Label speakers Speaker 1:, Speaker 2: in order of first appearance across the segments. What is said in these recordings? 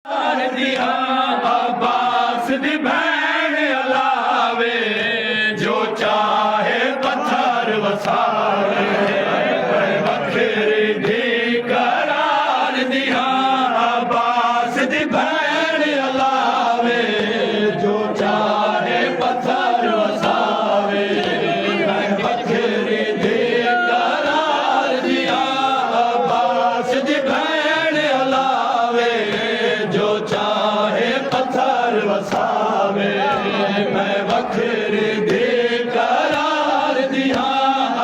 Speaker 1: दिया अब्बास दी भैन अलावे जो चाहे पत्थर वसावे बखरी दी करार दिया अब्बास दी भैन अलावे जो चाहे पत्थर वसावे बखरी दी करार दिया अब्बास दी भैन अलावे जो चाहे पत्थर वसावे मैं बखरी दी करार दिया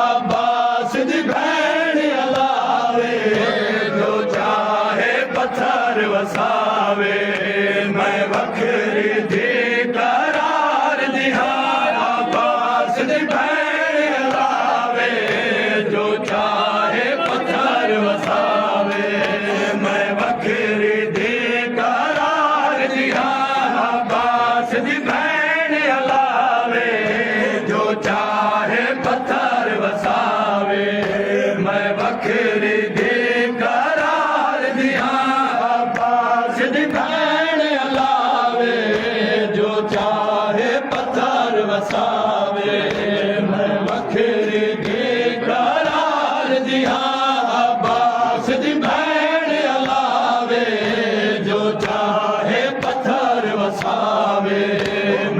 Speaker 1: अब्बास दी भैन अलावे जो चाहे पत्थर वसावे मैं बखरी दी करार दिया अब्बास दी भैन अलावे जो चाहे पत्थर वसावे मैं बखरी दी करार दिया अब्बास दी भैन अलावे जो चाहे पत्थर वसावे मैं बखरी दी करार दिया अब्बास दी भैन अलावे जो चाहे पत्थर वसावे मैं बखरी दी करार दिया अब्बास दी भैन अलावे जो चाहे पत्थर वसावे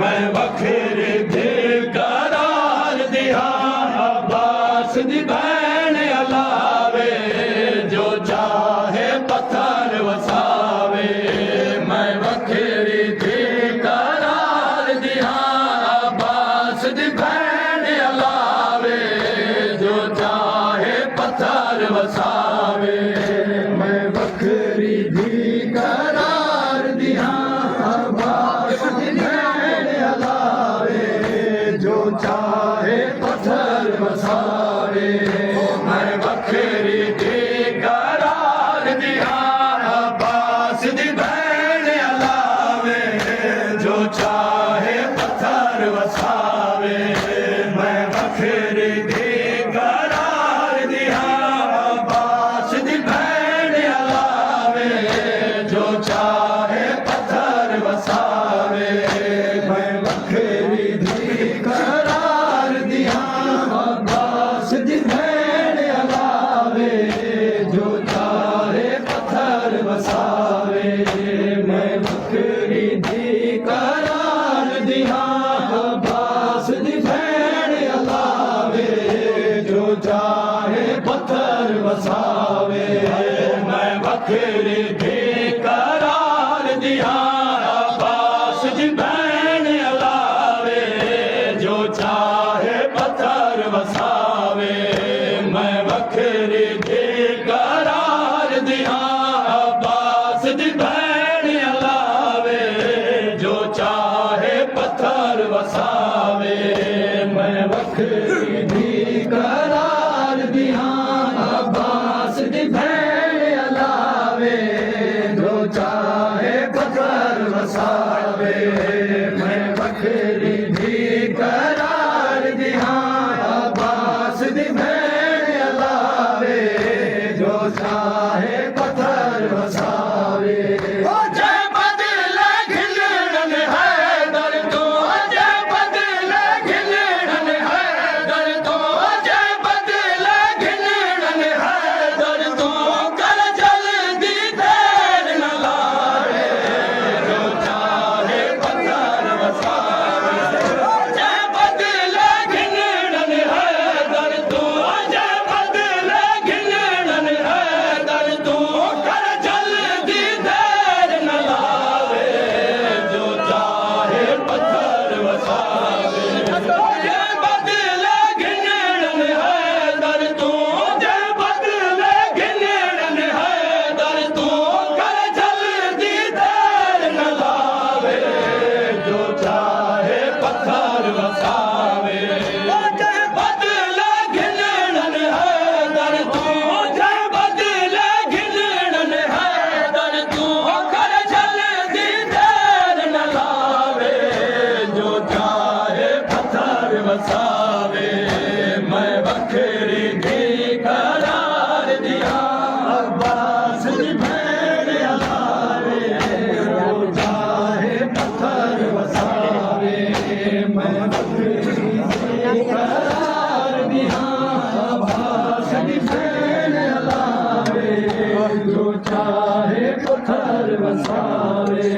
Speaker 1: मैं बखरी दी करार दिया अब्बास दी भैन अलावे जो चाहे पत्थर वसावे मैं बखरी दी करार दिया अब्बास दी भैन अलावे जो चाहे पत्थर वसावे मैं बखरी दी करार दिया अब्बास दी भैन अलावे जो चाहे पत्थर वसावे मैं बखरी दी करार दिया अब्बास दी भैन अलावे जो चाहे पत्थर वसावे मैं बखरी दी करार दिया अब्बास दी भैन अलावे जो चाहे पत्थर वसावे मैं बखरी दी करार दिया अब्बास दी भैन अलावे जो चाहे पत्थर वसावे मैं बखरी दी करार दिया अब्बास दी भैन अलावे जो चाहे पत्थर वसावे मैं बखरी दी करार दिया अब्बास दी भैन अलावे जो चाहे पत्थर वसावे मैं बखरी दी करार दिया अब्बास दी भैन अलावे जो चाहे पत्थर वसावे मैं बखरी दी करार दिया अब्बास दी भैन अलावे जो चाहे पत्थर वसावे मैं बखरी दी करार दिया अब्बास दी भैन अलावे जो चाहे पत्थर वसावे जय बदले घिलड़न है दर तो जय बदले घिलड़न है दर तो जय बदले घिलड़न है दर तो कर जल्दी देर न लाए जो चाहे पत्थर वसावे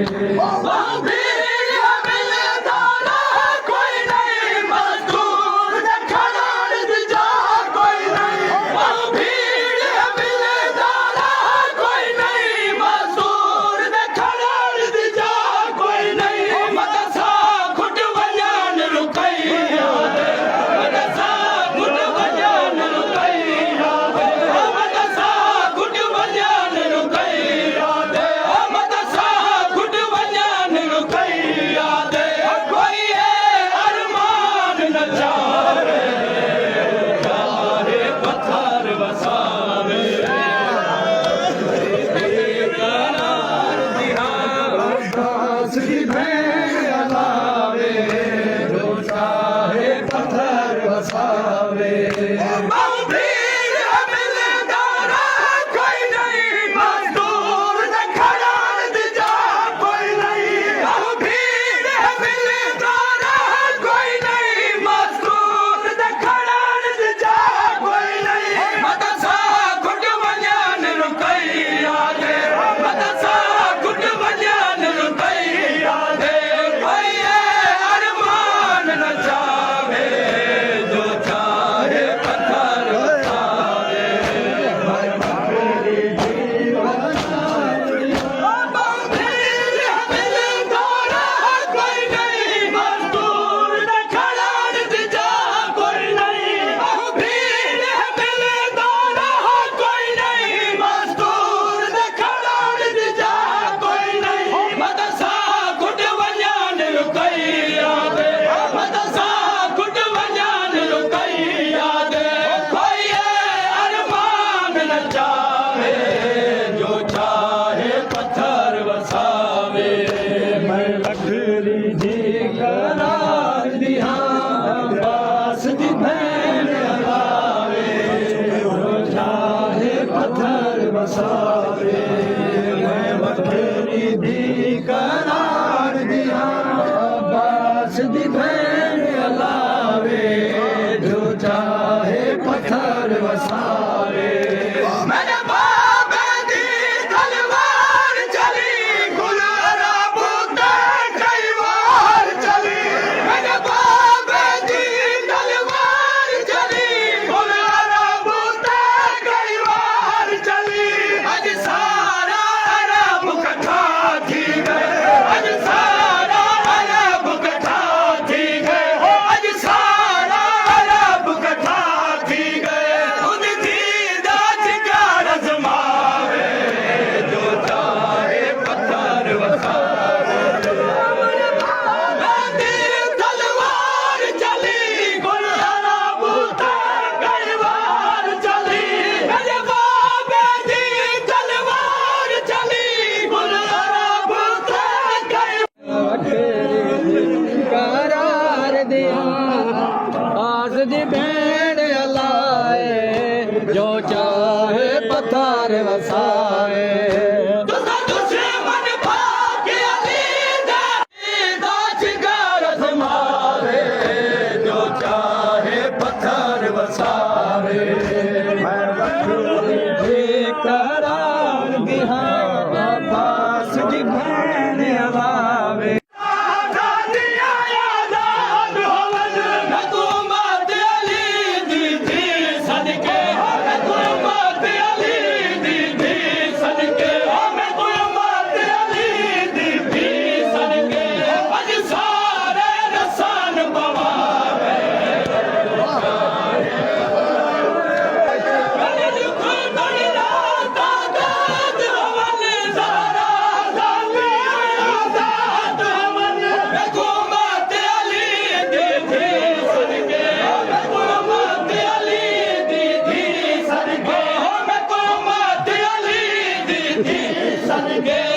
Speaker 2: Son again.